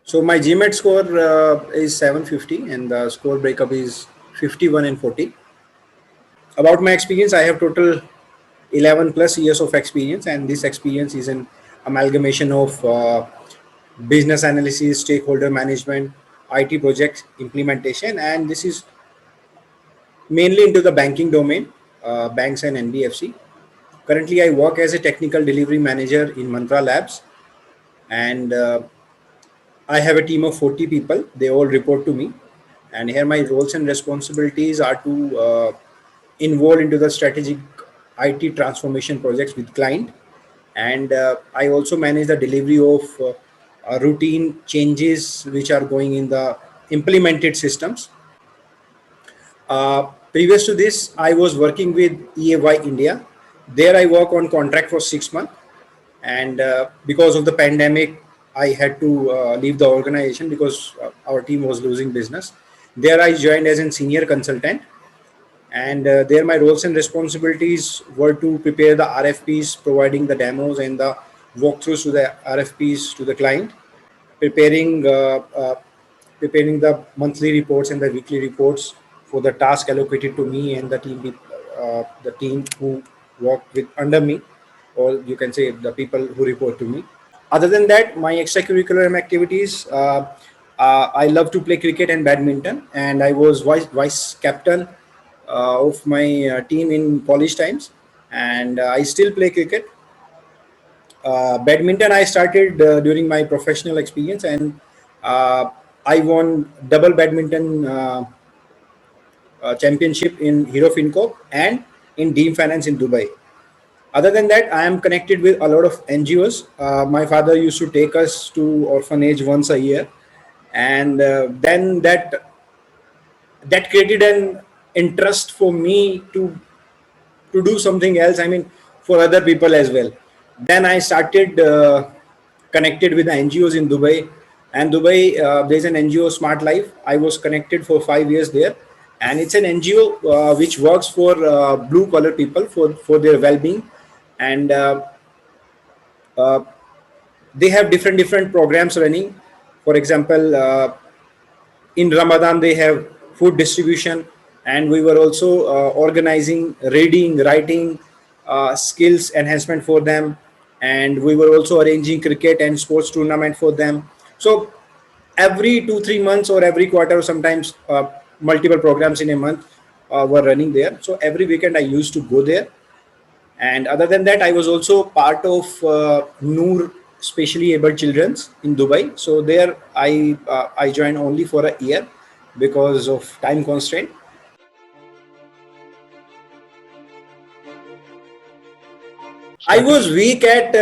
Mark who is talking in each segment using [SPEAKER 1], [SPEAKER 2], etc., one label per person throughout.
[SPEAKER 1] So my GMAT score is 750 and the score breakup is 51 and 40. About my experience, I have total 11 plus years of experience, and this experience is an amalgamation of business analysis, stakeholder management, IT project implementation, and this is mainly into the banking domain, banks and NBFC. Currently, I work as a technical delivery manager in Mantra Labs, and I have a team of 40 people. They all report to me, and here my roles and responsibilities are to involve into the strategic IT transformation projects with client, and I also manage the delivery of routine changes which are going in the implemented systems. Previous to this, I was working with EAY India. There, I work on contract for 6 months, and because of the pandemic, I had to leave the organization because our team was losing business. There, I joined as a senior consultant, and there, my roles and responsibilities were to prepare the RFPs, providing the demos and the walkthroughs to the RFPs to the client, preparing preparing the monthly reports and the weekly reports for the task allocated to me and the team who work with under me, or you can say the people who report to me. Other than that, my extracurricular activities, I love to play cricket and badminton, and I was vice captain of my team in college times, and I still play cricket. Badminton I started during my professional experience, and uh, I won double badminton championship in Hero FinCorp and in Deem Finance in Dubai. Other than that, I am connected with a lot of NGOs. My father used to take us to orphanage once a year, and then that created an interest for me to do something else. I mean, for other people as well. Then I started connected with the NGOs in Dubai, and Dubai there's an NGO Smart Life. I was connected for 5 years there, and it's an NGO which works for blue collar people for their well being, and uh, they have different programs running. For example, in Ramadan they have food distribution, and we were also organizing reading, writing, skills enhancement for them, and we were also arranging cricket and sports tournament for them. So every 2 3 months or every quarter, sometimes multiple programs in a month were running there. So every weekend I used to go there, and other than that, I was also part of Noor specially able children's in Dubai. So there, I joined only for a year because of time constraint. I was weak at,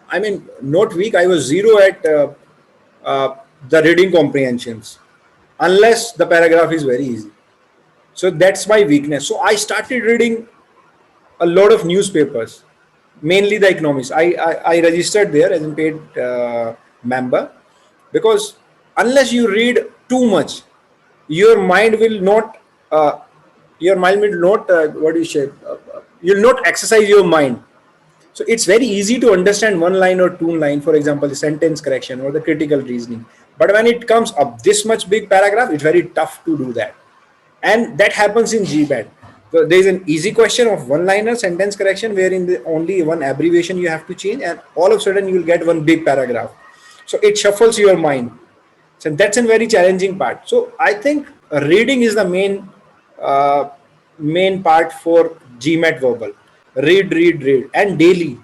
[SPEAKER 1] I mean, not weak. I was zero at the reading comprehensions, unless the paragraph is very easy. So that's my weakness. So I started reading a lot of newspapers, mainly the economics. I registered there as a paid member, because unless you read too much, your mind will not, what do you say, you'll not exercise your mind. So it's very easy to understand one line or two line, for example, the sentence correction or the critical reasoning. But when it comes up this much big paragraph, it's very tough to do that. And that happens in GBAT. So there is an easy question of one-liner sentence correction, wherein the only one abbreviation you have to change, and all of a sudden you will get one big paragraph. So it shuffles your mind. So that's a very challenging part. So I think reading is the uh, main part for GMAT verbal. Read, and daily,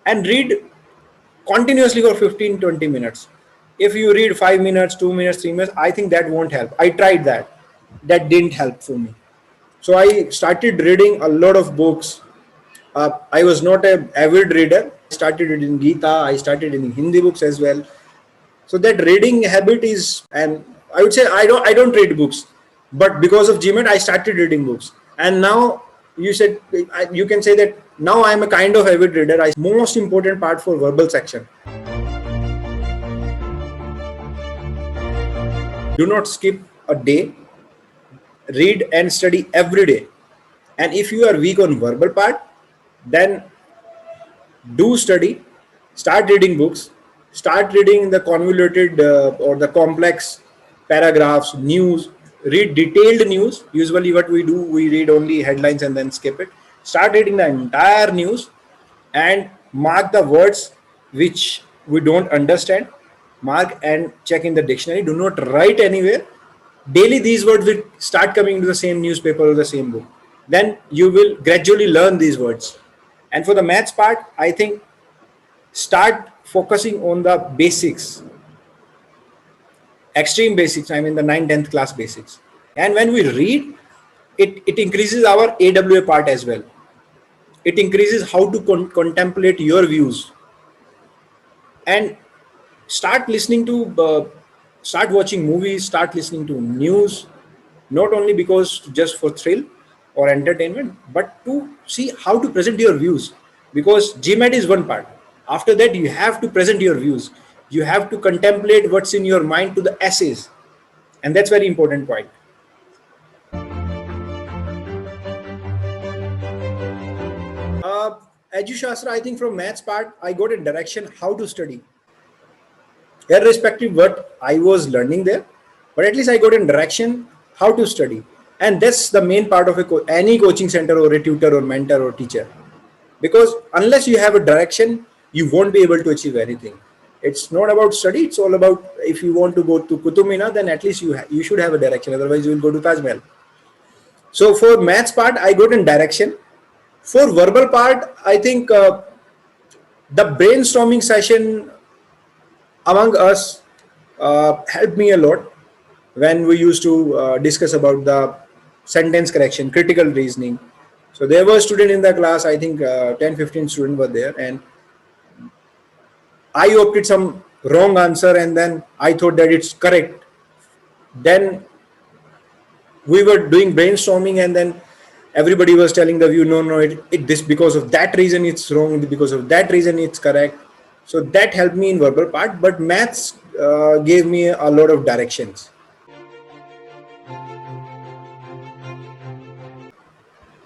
[SPEAKER 1] and read continuously for 15 20 minutes. If you read 5 minutes, 2 minutes, 3 minutes, I think that won't help. I tried that. That didn't help for me. So I started reading a lot of books. I was not a avid reader. Started reading Gita. I started reading Hindi books as well. So that reading habit is, and I would say I don't read books, but because of GMAT, I started reading books, and now you can say that now I am a kind of avid reader. I most important part for verbal section. Do not skip a day. Read and study every day. And if you are weak on verbal part, then do study, start reading books, start reading the convoluted or the complex paragraphs, news, read detailed news. Usually what we do, we read only headlines and then skip it. Start reading the entire news and mark the words which we don't understand. Mark and check in the dictionary. Do not write anywhere. Daily these words will start coming to the same newspaper or the same book. Then you will gradually learn these words. And for the maths part, I think start focusing on the basics, extreme basics, I mean the 9th, 10th class basics. And when we read, it increases our AWA part as well. It increases how to contemplate your views. And start listening to, start watching movies, start listening to news, not only because just for thrill or entertainment, but to see how to present your views. Because GMAT is one part. After that, you have to present your views. You have to contemplate what's in your mind to the essays. And that's very important point. Shastra, I think from maths part, I got a direction how to study. Irrespective what I was learning there, but at least I got a direction how to study. And that's the main part of any coaching center or a tutor or mentor or teacher. Because unless you have a direction, you won't be able to achieve anything. It's not about study. It's all about, if you want to go to Qutub Minar, then at least you should have a direction. Otherwise, you will go to Taj Mahal. So for maths part, I got in direction. For verbal part, I think the brainstorming session among us helped me a lot when we used to discuss about the sentence correction, critical reasoning. So there were students in the class, I think 10-15 students were there, and I opted some wrong answer and then I thought that it's correct. Then we were doing brainstorming and then everybody was telling the view, no, this because of that reason it's wrong, because of that reason it's correct. So that helped me in verbal part, but maths gave me a lot of directions.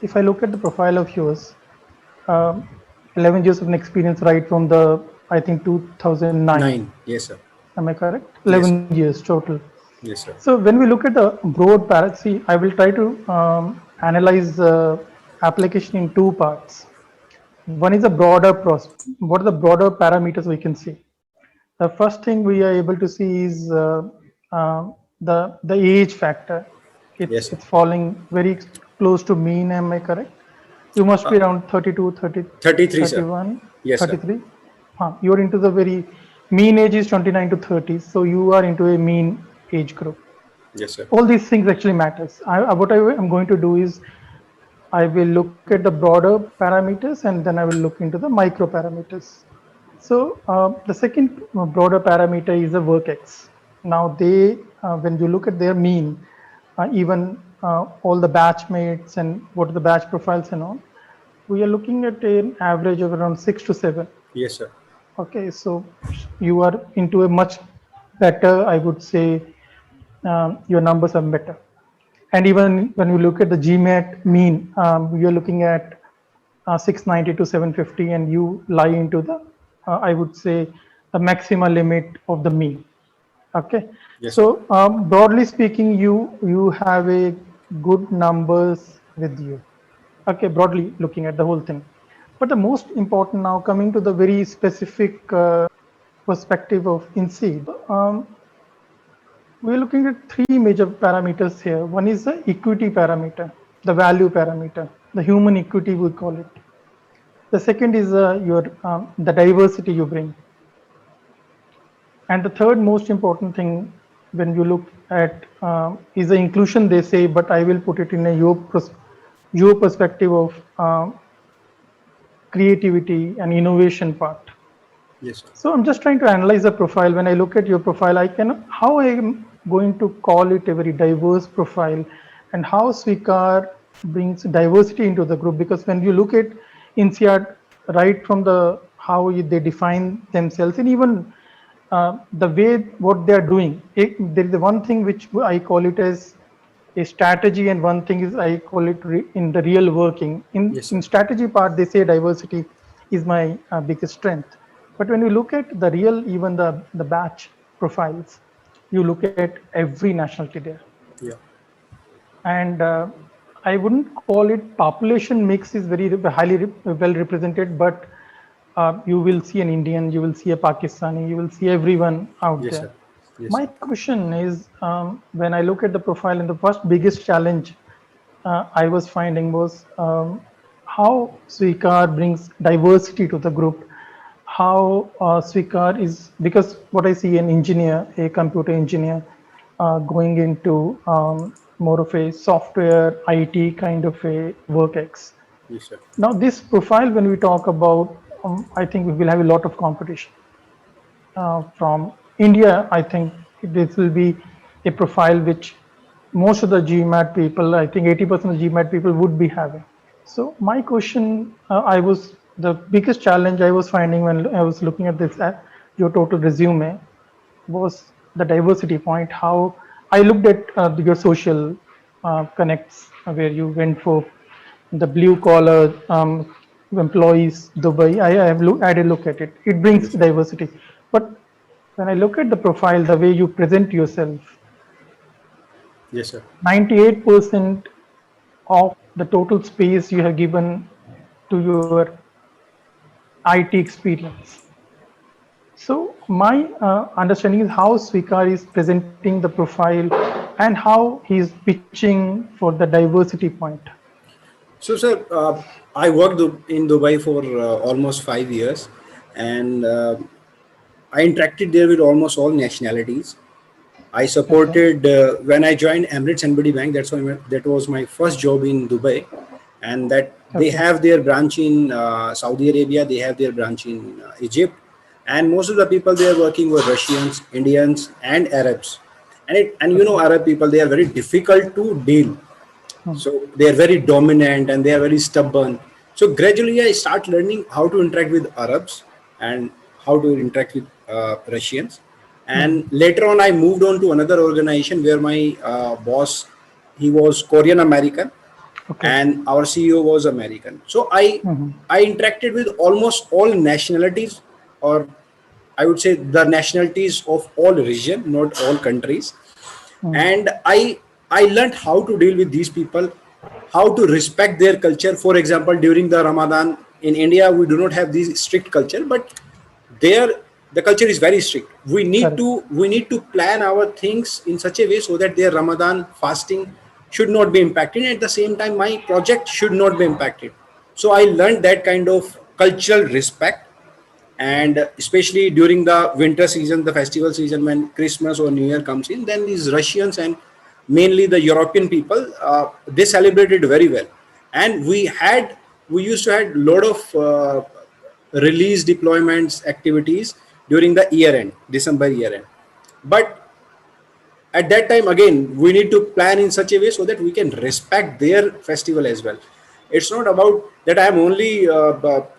[SPEAKER 2] If I look at the profile of yours, 11 years of an experience right from the, I think 2009.
[SPEAKER 1] Yes, sir.
[SPEAKER 2] Am I correct? 11
[SPEAKER 1] Yes,
[SPEAKER 2] years total.
[SPEAKER 1] Yes, sir.
[SPEAKER 2] So when we look at the broad see, I will try to analyze the application in two parts. One is a broader what are the broader parameters we can see? The first thing we are able to see is the age factor.
[SPEAKER 1] Yes, sir.
[SPEAKER 2] It's falling very close to mean. Am I correct? You must be around 32, 30,
[SPEAKER 1] 33,
[SPEAKER 2] 31,
[SPEAKER 1] sir. Yes,
[SPEAKER 2] 33. You're into the very mean age is 29 to 30. So you are into a mean age group.
[SPEAKER 1] Yes, sir.
[SPEAKER 2] All these things actually matters. What I'm going to do is I will look at the broader parameters and then I will look into the micro parameters. So the second broader parameter is the work X. Now when you look at their mean, even all the batch mates and what are the batch profiles and all, we are looking at an average of around 6 to 7.
[SPEAKER 1] Yes, sir.
[SPEAKER 2] Okay, so you are into a much better, I would say, your numbers are better. And even when we look at the GMAT mean, we are looking at 690 to 750, and you lie into the, I would say, the maximum limit of the mean. Okay.
[SPEAKER 1] Yes,
[SPEAKER 2] so broadly speaking, you have a good numbers with you. Okay, broadly looking at the whole thing. But the most important now, coming to the very specific perspective of INSEAD, we're looking at three major parameters here. One is the equity parameter, the value parameter, the human equity we call it. The second is the diversity you bring. And the third most important thing when you look at is the inclusion, they say, but I will put it in a your perspective of creativity and innovation part.
[SPEAKER 1] Yes, sir.
[SPEAKER 2] So I'm just trying to analyze the profile. When I look at your profile, how I am going to call it a very diverse profile, and how Swikar brings diversity into the group. Because when you look at INSEAD, right from the how they define themselves, and even the way what they are doing, there is one thing which I call it as a strategy, and one thing is I call it in the real working. In strategy part, they say diversity is my biggest strength. But when you look at the real, even the batch profiles, you look at every nationality there.
[SPEAKER 1] Yeah.
[SPEAKER 2] And I wouldn't call it population mix is very highly well represented, but you will see an Indian, you will see a Pakistani, you will see everyone out
[SPEAKER 1] Yes,
[SPEAKER 2] there.
[SPEAKER 1] sir. Yes,
[SPEAKER 2] My
[SPEAKER 1] sir.
[SPEAKER 2] question is, when I look at the profile, and the first biggest challenge I was finding was how Swikar brings diversity to the group. How Swikar is, because what I see an engineer, a computer engineer, going into more of a software IT kind of a work X.
[SPEAKER 1] Yes, sir.
[SPEAKER 2] Now, this profile, when we talk about, I think we will have a lot of competition from India. I think this will be a profile which most of the GMAT people, I think 80% of GMAT people would be having. So my question, the biggest challenge I was finding when I was looking at this, your total resume, was the diversity point. How I looked at your social connects, where you went for the blue collar employees, Dubai. I have had a look at it. It brings
[SPEAKER 1] Yes, sir.
[SPEAKER 2] diversity. But when I look at the profile, the way you present yourself,
[SPEAKER 1] Yes, sir.
[SPEAKER 2] 98% of the total space you have given to your IT experience. So my understanding is how Swikar is presenting the profile and how he is pitching for the diversity point.
[SPEAKER 1] So, sir, I worked in Dubai for almost 5 years, and I interacted there with almost all nationalities. I
[SPEAKER 2] Okay.
[SPEAKER 1] supported when I joined Emirates NBD Bank. That was my first job in Dubai, and that they
[SPEAKER 2] Okay.
[SPEAKER 1] have their branch in Saudi Arabia. They have their branch in Egypt, and most of the people they are working were Russians, Indians, and Arabs. And you know
[SPEAKER 2] Okay.
[SPEAKER 1] Arab people, they are very difficult to deal.
[SPEAKER 2] Hmm.
[SPEAKER 1] So they are very dominant and they are very stubborn. So gradually I start learning how to interact with Arabs and how to interact with Russians.
[SPEAKER 2] Hmm.
[SPEAKER 1] And later on I moved on to another organization where my boss, he was Korean American
[SPEAKER 2] Okay.
[SPEAKER 1] and our CEO was American. So
[SPEAKER 2] Hmm.
[SPEAKER 1] I interacted with almost all nationalities, or I would say the nationalities of all region, not all countries.
[SPEAKER 2] Hmm.
[SPEAKER 1] And I learned how to deal with these people, how to respect their culture. For example, during the Ramadan in India, we do not have this strict culture, but there the culture is very strict.
[SPEAKER 2] Correct.
[SPEAKER 1] We need to plan our things in such a way so that their Ramadan fasting should not be impacted. At the same time, my project should not be impacted. So I learned that kind of cultural respect, and especially during the winter season, the festival season, when Christmas or New Year comes in, then these Russians and mainly the European people, they celebrated very well. And we used to had a lot of release deployments activities during the year end, December year end. But at that time again we need to plan in such a way so that we can respect their festival as well. It's not about that I am only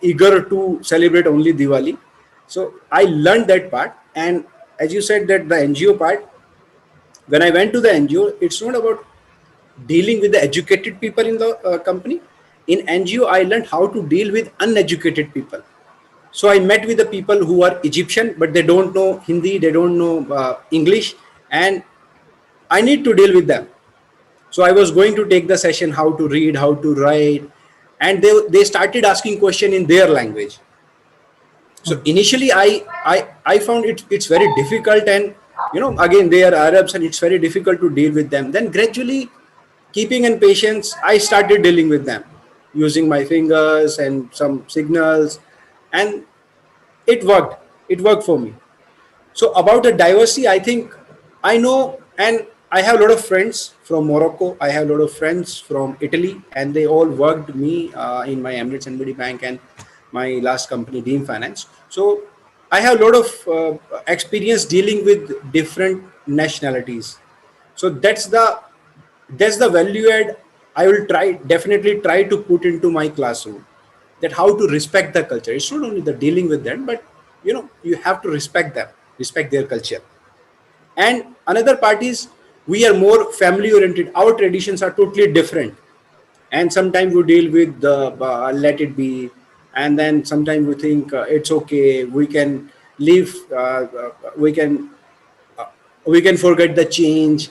[SPEAKER 1] eager to celebrate only Diwali. So I learned that part. And as you said that the NGO part, when I went to the NGO, it's not about dealing with the educated people in the company. In NGO I learned how to deal with uneducated people. So I met with the people who are Egyptian but they don't know Hindi, they don't know English, and I need to deal with them. So I was going to take the session how to read, how to write, and they started asking question in their language. So
[SPEAKER 2] Hmm.
[SPEAKER 1] initially I found it's very difficult, and again they are Arabs and it's very difficult to deal with them. Then gradually, keeping in patience, I started dealing with them using my fingers and some signals, and it worked. It worked for me. So about the diversity, I think I know, and I have a lot of friends from Morocco. I have a lot of friends from Italy, and they all worked me in my Emirates NBD Bank and my last company, Dean Finance. So I have a lot of experience dealing with different nationalities. So that's the value add I will definitely try to put into my classroom, that how to respect the culture. It's not only the dealing with them, but you have to respect them, respect their culture. And another part is we are more family oriented. Our traditions are totally different, and sometimes we deal with the let it be. and then sometimes we think it's okay, we can leave, we can forget the change,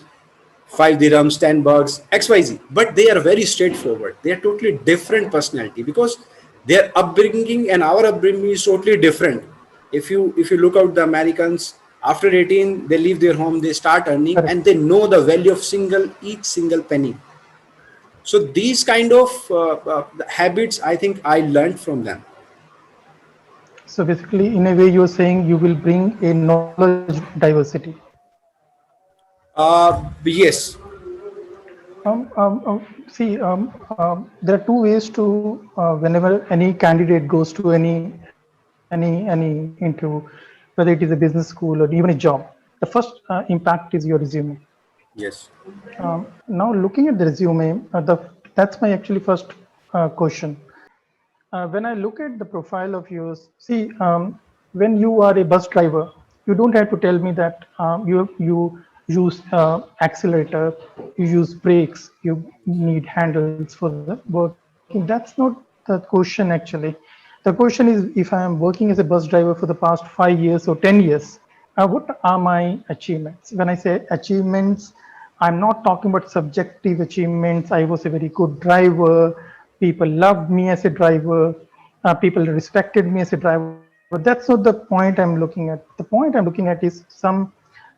[SPEAKER 1] 5 dirhams, 10 bucks, XYZ. But they are very straightforward. They are totally different personality because their upbringing and our upbringing is totally different. If you look out the Americans, after 18 they leave their home, they start earning,
[SPEAKER 2] Correct.
[SPEAKER 1] and they know the value of each single penny. So these kind of habits, I think I learned from them.
[SPEAKER 2] So basically, in a way, you're saying you will bring a knowledge diversity.
[SPEAKER 1] Yes.
[SPEAKER 2] See, there are two ways to whenever any candidate goes to any interview, whether it is a business school or even a job. The first impact is your resume.
[SPEAKER 1] Yes.
[SPEAKER 2] Now, looking at the resume, that's my actually first question. When I look at the profile of yours, see, when you are a bus driver, you don't have to tell me that you use accelerator, you use brakes, you need handles for the working. That's not the question actually. The question is, if I am working as a bus driver for the past 5 years or 10 years, what are my achievements? When I say achievements, I'm not talking about subjective achievements. I was a very good driver. People loved me as a driver. People respected me as a driver. That's not the point I'm looking at. The point I'm looking at is some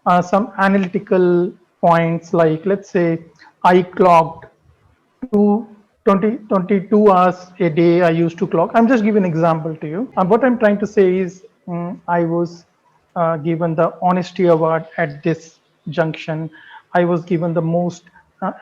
[SPEAKER 2] analytical points, like let's say I clocked two 22 hours a day I used to clock. I'm just giving an example to you. What I'm trying to say is I was given the honesty award at this junction. I was given the most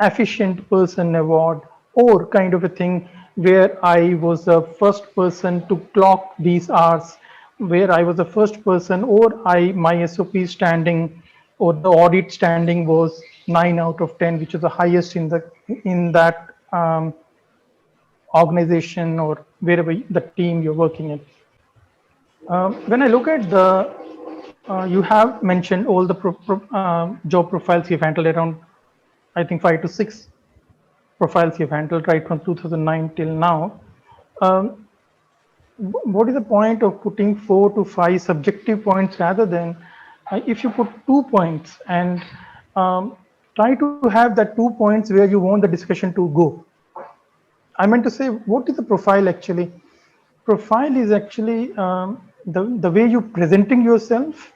[SPEAKER 2] efficient person award, or kind of a thing, where I was the first person to clock these hours, where I was the first person, or my SOP standing or the audit standing was 9 out of 10, which is the highest in that organization or wherever the team you're working in. When I look at you have mentioned all the job profiles you've handled around, I think 5 to 6 profiles you've handled right from 2009 till now. Um, what is the point of putting 4 to 5 subjective points rather than if you put 2 points and try to have that 2 points where you want the discussion to go? I meant to say, what is the profile actually? Profile is actually the way you presenting yourself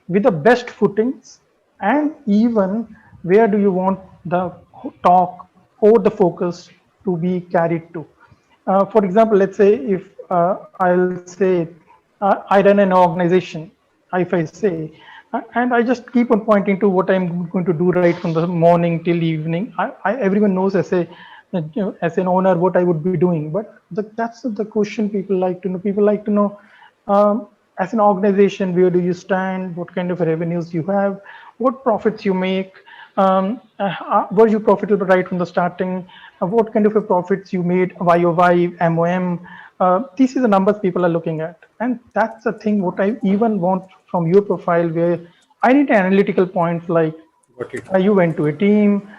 [SPEAKER 2] with the best footings, and even where do you want the talk or the focus to be carried to. For example, let's say if I'll say I run an organization, if I say, and I just keep on pointing to what I'm going to do right from the morning till evening. Everyone knows as an owner what I would be doing, but that's not the question people like to know. People like to know, as an organization, where do you stand, what kind of revenues you have, what profits you make, were you profitable right from the starting, what kind of a profits you made YOY, MOM. These are the numbers people are looking at, and that's the thing what I even want from your profile, where I need analytical points like
[SPEAKER 1] Got it.
[SPEAKER 2] you went to a team,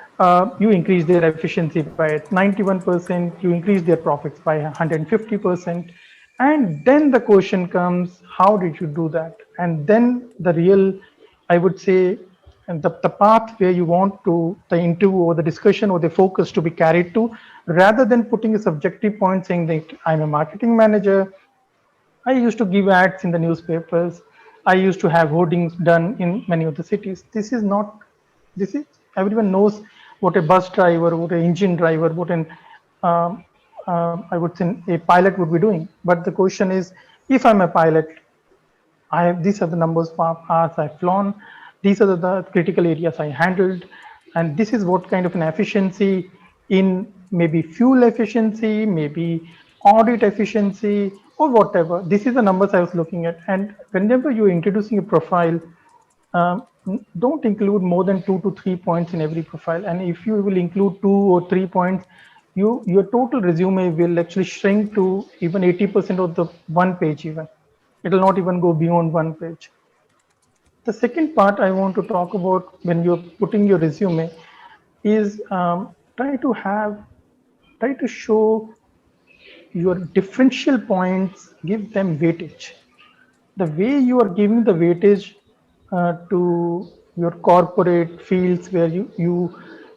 [SPEAKER 2] you increased their efficiency by 91%, you increased their profits by 150%. And then the question comes, how did you do that? And then the real, I would say, and the path where you want to the interview or the discussion or the focus to be carried to, rather than putting a subjective point saying that I'm a marketing manager, I used to give ads in the newspapers. I used to have hoardings done in many of the cities. This is not, this is, everyone knows what a bus driver, what an engine driver, what an, I would say a pilot would be doing. But the question is, if I'm a pilot, these are the numbers of hours I've flown, these are the critical areas I handled, and this is what kind of an efficiency in maybe fuel efficiency, maybe audit efficiency, or whatever. This is the numbers I was looking at. And whenever you're introducing a profile, don't include more than 2 to 3 points in every profile. And if you will include 2 or 3 points, your total resume will actually shrink to even 80% of the one page even. It will not even go beyond one page. The second part I want to talk about when you're putting your resume is try to show your differential points, give them weightage. The way you are giving the weightage to your corporate fields where you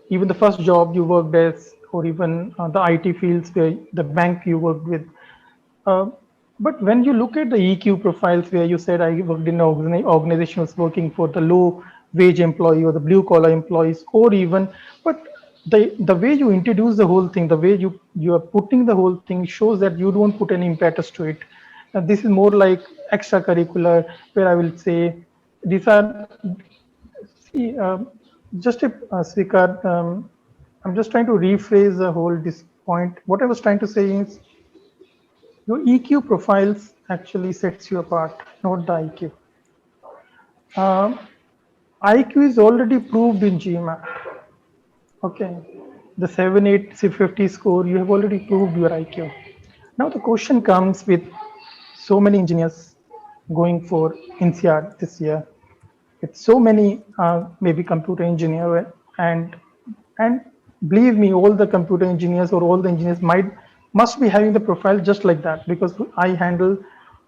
[SPEAKER 2] even the first job you worked as, or even the IT fields where the bank you worked with. Uh, but when you look at the EQ profiles where you said I worked in organizations working for the low wage employee or the blue collar employees, or even, but the way you introduce the whole thing, the way you are putting the whole thing shows that you don't put any impetus to it. This is more like extracurricular, where I will say these are, see, just a Srikar, I'm just trying to rephrase the whole this point. What I was trying to say is your EQ profiles actually sets you apart, not the IQ. Um, IQ is already proved in GMAT. Okay, the 7, 8, 50 score, you have already proved your IQ. Now the question comes with so many engineers going for INSEAD this year, with so many maybe computer engineer, and believe me, all the computer engineers or all the engineers must be having the profile just like that, because I handle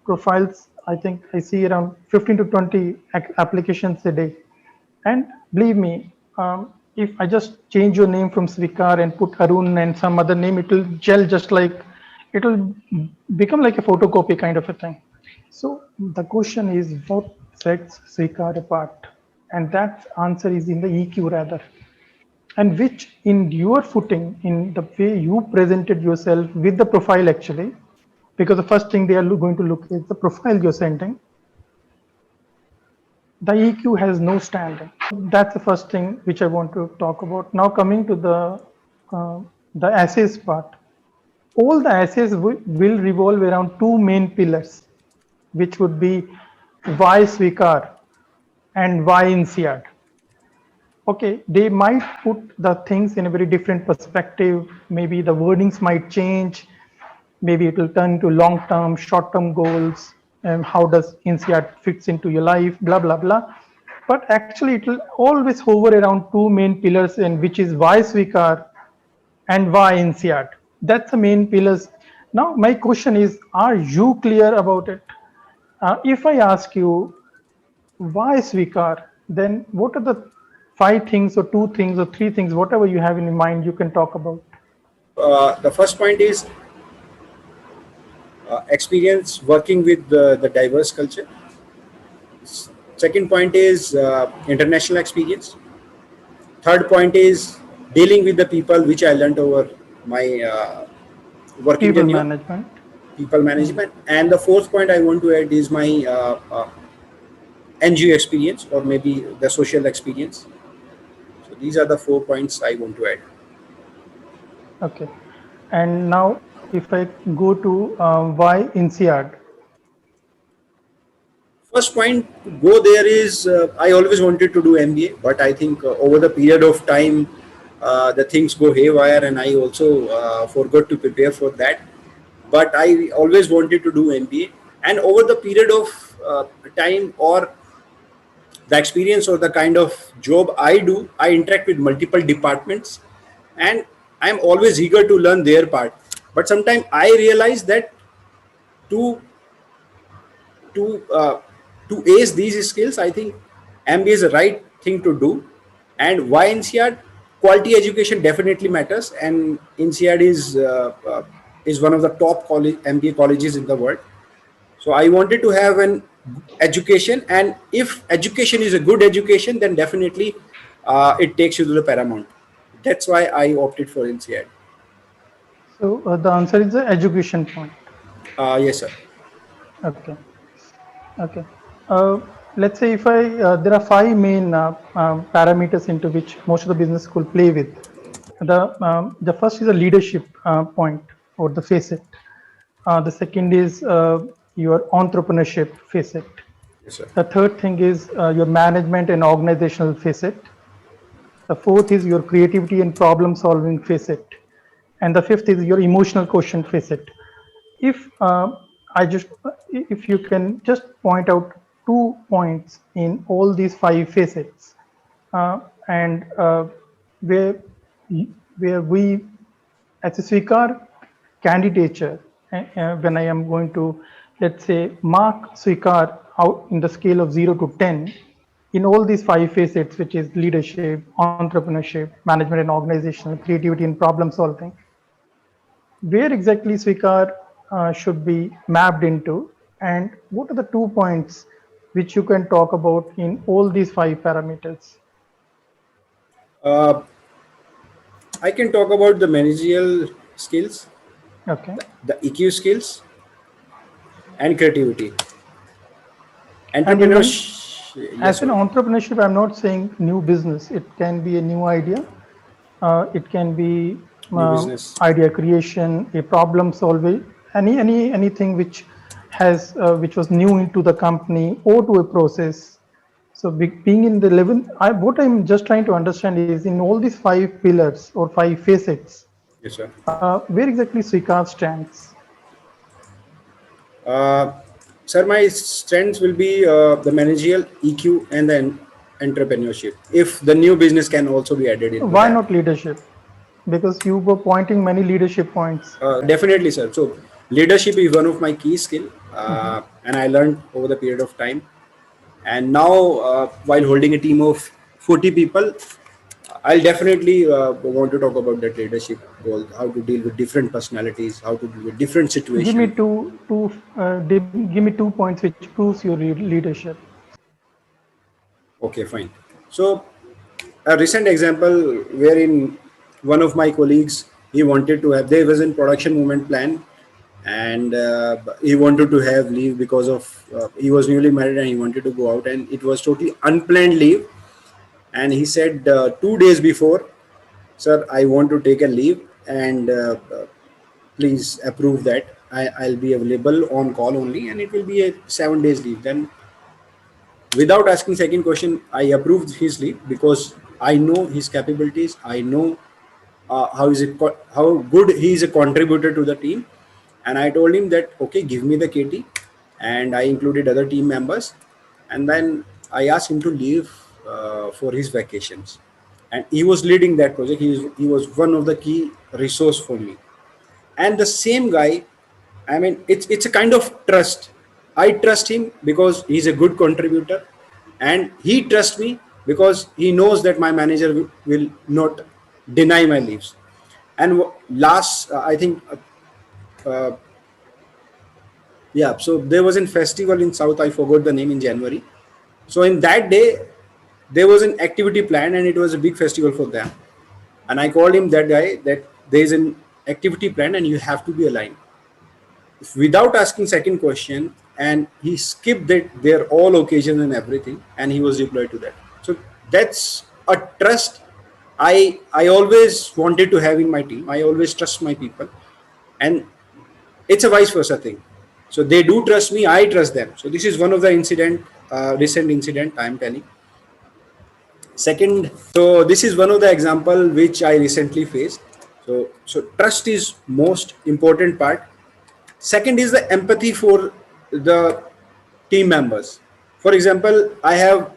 [SPEAKER 2] profiles. I think I see around 15 to 20 applications a day. And believe me, if I just change your name from Srikar and put Arun and some other name, it will gel just like, it will become like a photocopy kind of a thing. So the question is, what sets Srikar apart? And that answer is in the EQ rather. And which in your footing, in the way you presented yourself with the profile actually, because the first thing they are going to look is the profile you're sending. The EQ has no standing. That's the first thing which I want to talk about. Now coming to the essays part. All the essays will revolve around two main pillars, which would be why Svikar and why INSEAD. Okay, they might put the things in a very different perspective. Maybe the wordings might change. Maybe it will turn to long-term, short-term goals, and how does INSEAD fits into your life, blah, blah, blah. But actually, it will always hover around two main pillars, and which is why Svikar and why INSEAD. That's the main pillars. Now, my question is, are you clear about it? If I ask you, why Svikar, then what are the five things or two things or three things, whatever you have in your mind, you can talk about?
[SPEAKER 1] The first point is experience working with the diverse culture. Second point is international experience. Third point is dealing with the people, which I learned over my working
[SPEAKER 2] People
[SPEAKER 1] tenure,
[SPEAKER 2] management.
[SPEAKER 1] people management. And the fourth point I want to add is my NGO experience, or maybe the social experience. So these are the 4 points I want to add.
[SPEAKER 2] Okay. And now if I go to why INSEAD.
[SPEAKER 1] First point to go there is I always wanted to do MBA, but I think over the period of time, the things go haywire, and I also forgot to prepare for that. But I always wanted to do MBA, and over the period of time, or the experience, or the kind of job I do, I interact with multiple departments, and I'm always eager to learn their part. But sometimes I realize that to to uh, to ace these skills, I think MBA is the right thing to do. And why INSEAD? Quality education definitely matters, and INSEAD is one of the top college MBA colleges in the world. So I wanted to have an education, and if education is a good education, then definitely it takes you to the paramount. That's why I opted for INSEAD.
[SPEAKER 2] So the answer is the education point.
[SPEAKER 1] Yes, sir.
[SPEAKER 2] Okay. Okay. Let's say if there are five main parameters into which most of the business school play with. The first is a leadership point or the facet. The second is your entrepreneurship facet.
[SPEAKER 1] Yes, sir.
[SPEAKER 2] The third thing is your management and organizational facet. The fourth is your creativity and problem solving facet. And the fifth is your emotional quotient facet. If if you can just point out 2 points in all these five facets, and where where we, as a Swikar candidature, when I am going to, let's say, mark Swikar out in the scale of 0 to 10 in all these five facets, which is leadership, entrepreneurship, management and organizational, creativity and problem solving, where exactly Swikar should be mapped into, and what are the 2 points which you can talk about in all these five parameters?
[SPEAKER 1] Uh, I can talk about the managerial skills,
[SPEAKER 2] Okay.
[SPEAKER 1] the EQ skills, and creativity.
[SPEAKER 2] And even
[SPEAKER 1] Entrepreneurship. Yes,
[SPEAKER 2] as an
[SPEAKER 1] sorry.
[SPEAKER 2] entrepreneurship, I'm not saying new business. It can be a new idea. It can be
[SPEAKER 1] New business.
[SPEAKER 2] idea creation, a problem solving, anything which has which was new into the company or to a process. So being in the level, what I'm just trying to understand is in all these five pillars or five facets,
[SPEAKER 1] Yes, sir.
[SPEAKER 2] where exactly Swikar stands.
[SPEAKER 1] Uh, Sir, my strengths will be the managerial EQ and the entrepreneurship. If the new business can also be added into
[SPEAKER 2] Why
[SPEAKER 1] that.
[SPEAKER 2] not leadership? Because you were pointing many leadership points.
[SPEAKER 1] Definitely, sir. So leadership is one of my key skill, and I learned over the period of time. And now, while holding a team of 40 people, I'll definitely want to talk about that leadership role, how to deal with different personalities, how to deal with different
[SPEAKER 2] Give me
[SPEAKER 1] situations.
[SPEAKER 2] give me 2 points which proves your leadership.
[SPEAKER 1] Okay, fine. So, a recent example wherein one of my colleagues, he wanted to have, there was a production movement plan, and he wanted to have leave because of he was newly married and he wanted to go out, and it was totally unplanned leave. And he said 2 days before, sir, I want to take a leave, and please approve that. I'll be available on call only, and it will be a 7 days leave. Then, without asking second question, I approved his leave because I know his capabilities. I know how good he is a contributor to the team, and I told him that okay, give me the KT, and I included other team members, and then I asked him to leave for his vacations, and he was leading that project. He was one of the key resource for me, and the same guy, I mean, it's a kind of trust. I trust him because he's a good contributor, and he trusts me because he knows that my manager will not deny my leaves. And last I think yeah, so there was a festival in south, I forgot the name, in January. So in that day there was an activity plan, and it was a big festival for them. And I called him, that guy, that there is an activity plan and you have to be aligned without asking second question, and he skipped that their all occasions and everything, and he was deployed to that. So that's a trust I always wanted to have in my team. I always trust my people, and it's a vice versa thing. So they do trust me, I trust them. So this is one of the recent incident I'm telling. Second, so this is one of the example which I recently faced. So trust is most important part. Second is the empathy for the team members. For example, I have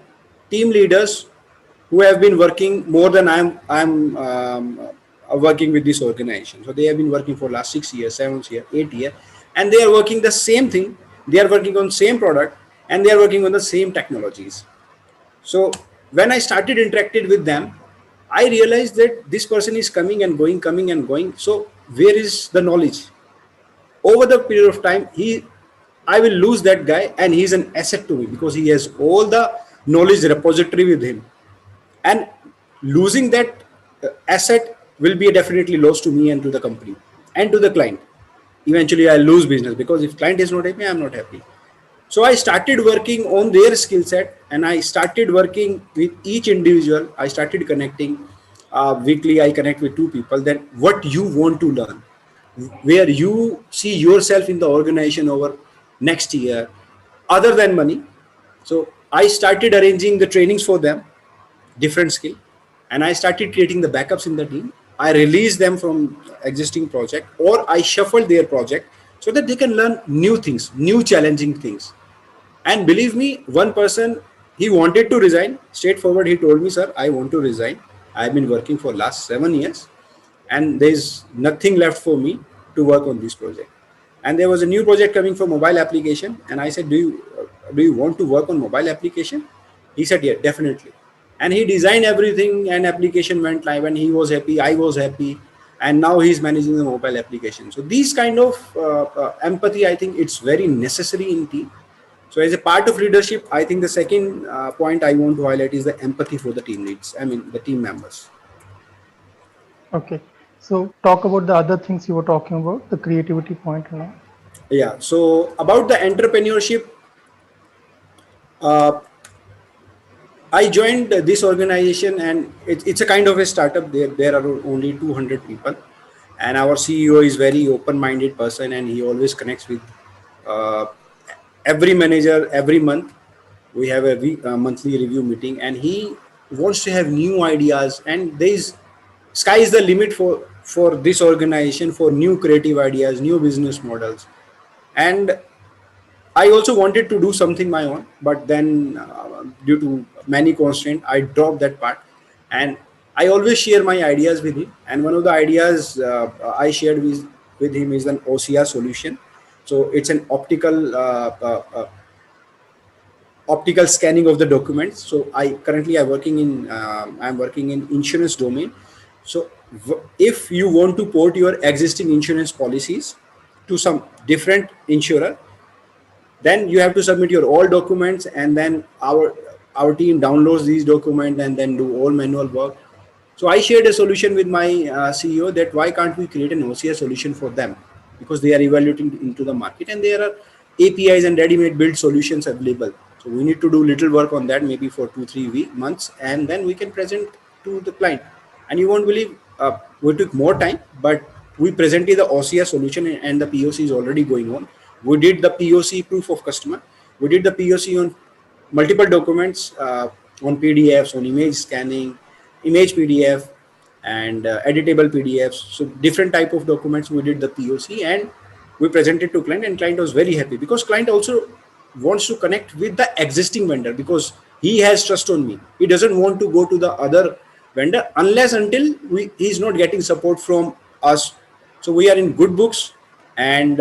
[SPEAKER 1] team leaders who have been working more than I'm working with this organization. So they have been working for last 6 years, 7 years, 8 years, and they are working the same thing. They are working on same product, and they are working on the same technologies. So when I started interacted with them, I realized that this person is coming and going, coming and going. So where is the knowledge? Over the period of time, I will lose that guy, and he's an asset to me because he has all the knowledge repository with him. And losing that asset will be a definitely loss to me and to the company and to the client. Eventually I'll lose business because if client is not happy, I'm not happy. So I started working on their skill set, and I started working with each individual. I started connecting weekly. I connect with two people. Then what you want to learn, where you see yourself in the organization over next year, other than money. So I started arranging the trainings for them, different skill, and I started creating the backups in the team. I released them from existing project, or I shuffled their project so that they can learn new things, new challenging things. And believe me, one person, he wanted to resign. Straightforward, he told me, sir, I want to resign. I've been working for last 7 years, and there's nothing left for me to work on this project. and there was a new project coming for mobile application, and I said, do you want to work on mobile application? He said, yeah, definitely. And he designed everything, and application went live, and he was happy, I was happy, and now he's managing the mobile application. So these kind of empathy, I think it's very necessary in team. So as a part of leadership, I think the second point I want to highlight is the empathy for the team leads, I mean the team members.
[SPEAKER 2] Okay. So talk about the other things you were talking about, the creativity point and all.
[SPEAKER 1] Yeah, so about the entrepreneurship, uh, I joined this organization, and it's a kind of a startup. There are only 200 people, and our CEO is very open-minded person, and he always connects with uh, every manager every month. We have a monthly review meeting, and he wants to have new ideas, and there is sky is the limit for this organization, for new creative ideas, new business models. And I also wanted to do something my own, but then due to many constraints, I dropped that part. And I always share my ideas with him. And one of the ideas I shared with him is an OCR solution. So it's an optical scanning of the documents. So I'm working in insurance domain. So if you want to port your existing insurance policies to some different insurer, then you have to submit your all documents, and then our team downloads these documents and then do all manual work. So I shared a solution with my CEO that why can't we create an OCR solution for them, because they are evaluating into the market, and there are APIs and ready-made built solutions available. So we need to do little work on that, maybe for 2-3 months, and then we can present to the client. And you won't believe, we took more time, but we presented the OCR solution, and the POC is already going on. We did the POC, proof of customer. We did the POC on multiple documents, on PDFs, on image scanning, image PDF, and editable PDFs. So different type of documents we did the POC, and we presented to client, and client was very happy, because client also wants to connect with the existing vendor, because he has trust on me. He doesn't want to go to the other vendor unless until he's not getting support from us. So we are in good books, and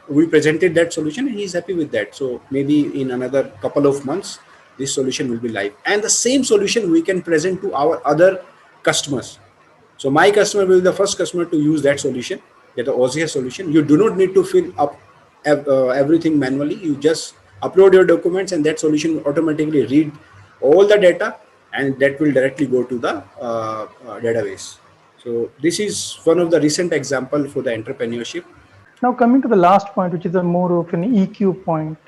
[SPEAKER 1] we presented that solution, and he's happy with that. So maybe in another couple of months, this solution will be live, and the same solution we can present to our other customers. So my customer will be the first customer to use that solution, get the OCR solution. You do not need to fill up everything manually. You just upload your documents, and that solution will automatically read all the data, and that will directly go to the database. So this is one of the recent example for the entrepreneurship.
[SPEAKER 2] Now coming to the last point, which is a more of an EQ point.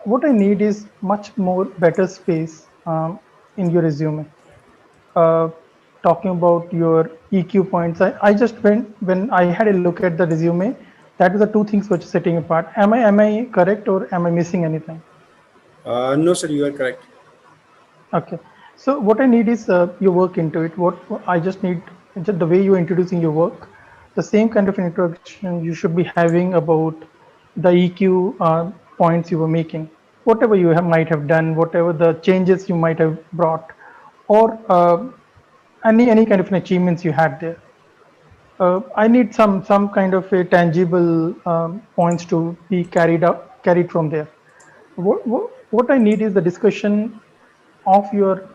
[SPEAKER 2] What I need is much more better space in your resume. Talking about your EQ points, I just when I had a look at the resume, that is the two things which are setting apart. Am I correct, or am I missing anything?
[SPEAKER 1] No, sir, you are correct.
[SPEAKER 2] Okay. So what I need is your work into it. What I just need, just the way you're introducing your work, the same kind of introduction you should be having about the EQ points you were making. Whatever you might have done, whatever the changes you might have brought, or any kind of achievements you had there. I need some kind of a tangible points to be carried from there. What I need is the discussion of your,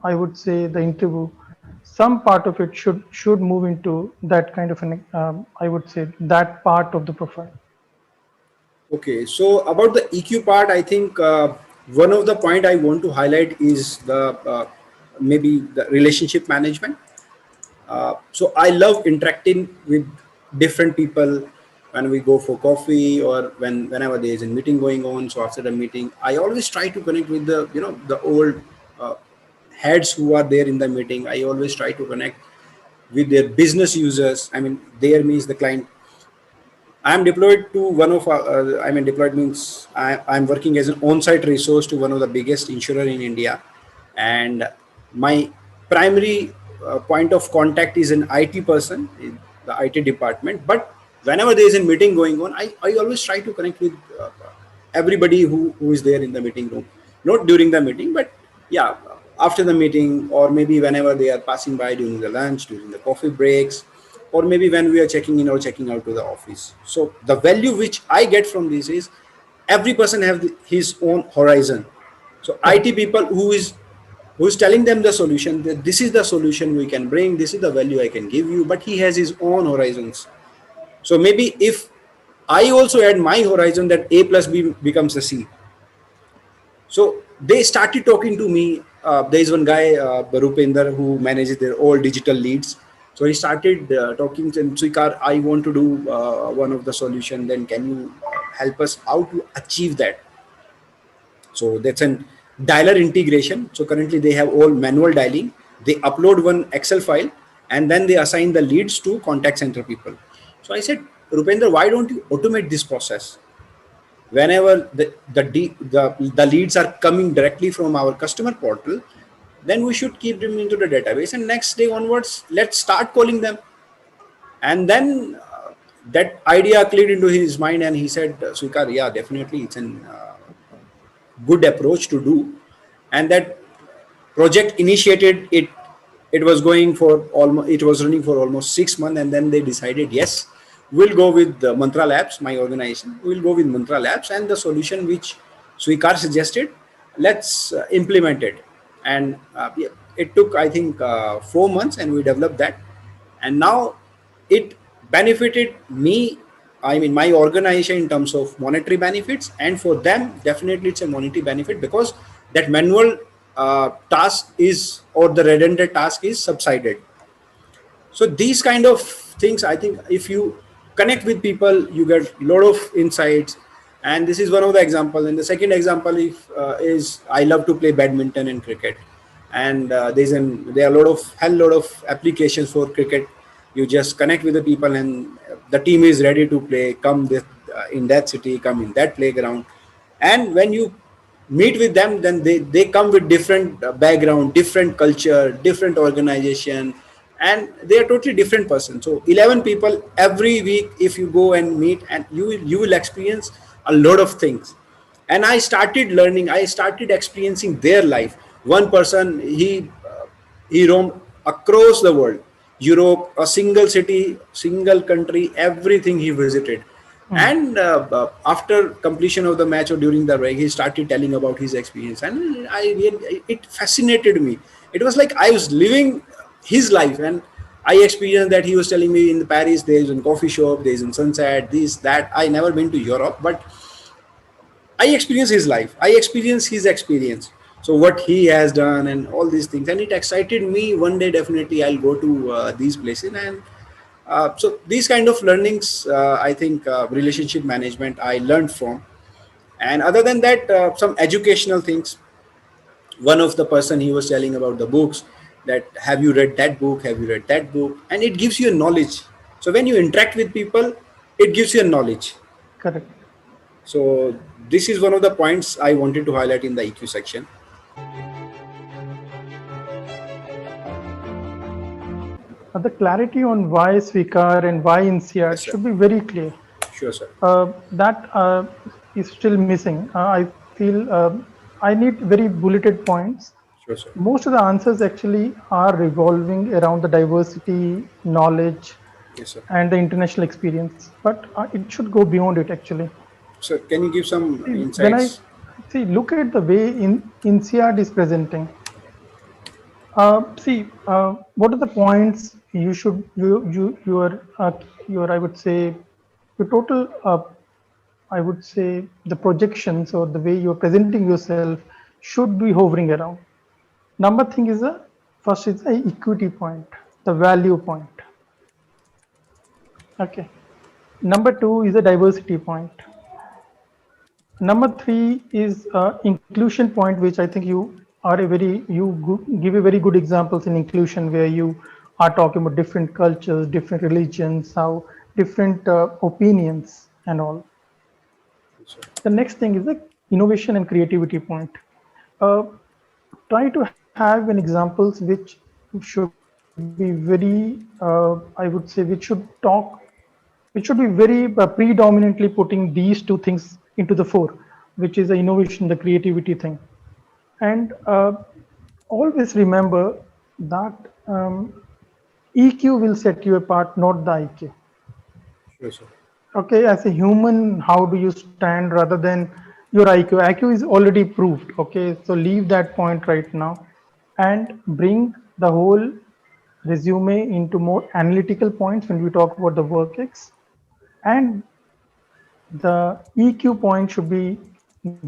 [SPEAKER 2] I would say, the interview. Some part of it should move into that kind of an, I would say, that part of the profile.
[SPEAKER 1] Okay, so about the EQ part, I think one of the point I want to highlight is the maybe the relationship management. So I love interacting with different people when we go for coffee, or whenever there is a meeting going on. So after the meeting, I always try to connect with the old heads who are there in the meeting. I always try to connect with their business users. I mean, there means the client. I'm deployed to one of deployed means I'm working as an on-site resource to one of the biggest insurer in India, and my primary point of contact is an IT person in the IT department. But whenever there is a meeting going on, I always try to connect with everybody who is there in the meeting room. Not during the meeting, but yeah, after the meeting, or maybe whenever they are passing by during the lunch, during the coffee breaks. or maybe when we are checking in or checking out to the office. So the value which I get from this is every person have his own horizon. So IT people who's telling them the solution, that this is the solution we can bring, this is the value I can give you, but he has his own horizons. So maybe if I also add my horizon, that A plus B becomes a C. So they started talking to me. There is one guy, Rupender, who manages their all digital leads. So he started talking to him, Swikar, I want to do one of the solution. Then can you help us how to achieve that? So that's an dialer integration. So currently they have all manual dialing. They upload one Excel file and then they assign the leads to contact center people. So I said, Rupender, why don't you automate this process? Whenever the leads are coming directly from our customer portal, then we should keep them into the database, and next day onwards let's start calling them. And then that idea clicked into his mind and he said, Swikar, yeah, definitely it's an good approach to do. And that project initiated it, it was going for almost, it was running for almost 6 months, and then they decided, yes, we'll go with the Mantra Labs, my organization, we'll go with Mantra Labs, and the solution which Swikar suggested, let's implement it. And yeah, it took, I think, 4 months, and we developed that. And now it benefited me, I mean my organization, in terms of monetary benefits, and for them definitely it's a monetary benefit, because that manual task is, or the redundant task is subsided. So these kind of things, I think if you connect with people, you get a lot of insights. And this is one of the example. And the second example is I love to play badminton and cricket. And there are a lot of hell lot of applications for cricket. You just connect with the people and the team is ready to play, come this, in that city, come in that playground. And when you meet with them, then they come with different background, different culture, different organization, and they are totally different person. So 11 people every week, if you go and meet, and you will experience a lot of things. And I started learning, I started experiencing their life. One person, he roamed across the world, Europe, a single city, single country, everything he visited. And after completion of the match or during the break, he started telling about his experience, and it fascinated me. It was like I was living his life, and I experienced that. He was telling me in Paris there is a coffee shop, there is in Sunset, this, that. I never been to Europe, but I experienced his life. I experienced his experience. So what he has done and all these things, and it excited me. One day, definitely, I'll go to these places. And so these kind of learnings, I think, relationship management I learned from. And other than that, some educational things. One of the person, he was telling about the books, that have you read that book? Have you read that book? And it gives you a knowledge. So when you interact with people, it gives you a knowledge.
[SPEAKER 2] Correct.
[SPEAKER 1] So this is one of the points I wanted to highlight in the EQ section.
[SPEAKER 2] The clarity on why Swikar and why INSEAD
[SPEAKER 1] Yes, sir.
[SPEAKER 2] should be very clear.
[SPEAKER 1] Sure, sir.
[SPEAKER 2] That is still missing. I feel I need very bulleted points.
[SPEAKER 1] Sure, sir.
[SPEAKER 2] Most of the answers actually are revolving around the diversity, knowledge,
[SPEAKER 1] Yes, sir.
[SPEAKER 2] and the international experience. But it should go beyond it actually.
[SPEAKER 1] So can you give some
[SPEAKER 2] When I
[SPEAKER 1] insights?
[SPEAKER 2] look at the way INSEAD is presenting, what are the points you should your I would say your total I would say the projections or the way you're presenting yourself should be hovering around. Number thing is first is the equity point, the value point. Okay. Number two is a diversity point. Number three is inclusion point, which I think you are give a very good examples in inclusion, where you are talking about different cultures, different religions, how different opinions and all. The next thing is the innovation and creativity point. Try to have an examples which should be very, I would say, which should be very predominantly putting these two things into the fore, which is the innovation, the creativity thing. And always remember that EQ will set you apart, not the IQ.
[SPEAKER 1] Sure, sir.
[SPEAKER 2] Okay, as a human, how do you stand rather than your IQ? IQ is already proved. Okay, so leave that point right now and bring the whole resume into more analytical points when we talk about the work X. And the EQ point should be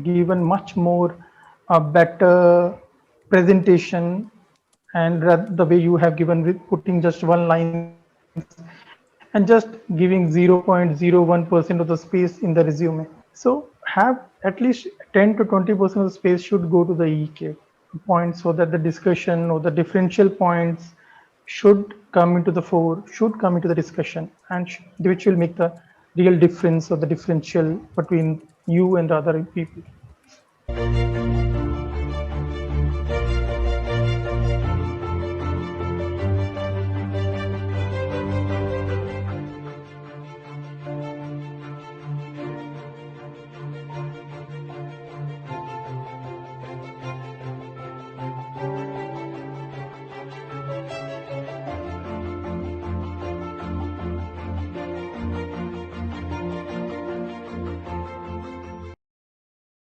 [SPEAKER 2] given much more better presentation, and the way you have given with putting just one lines and just giving 0.01% of the space in the resume. So have at least 10 to 20% of the space should go to the EQ points, so that the discussion or the differential points should come into the fore, should come into the discussion, and which will make the real difference or the differential between you and the other people.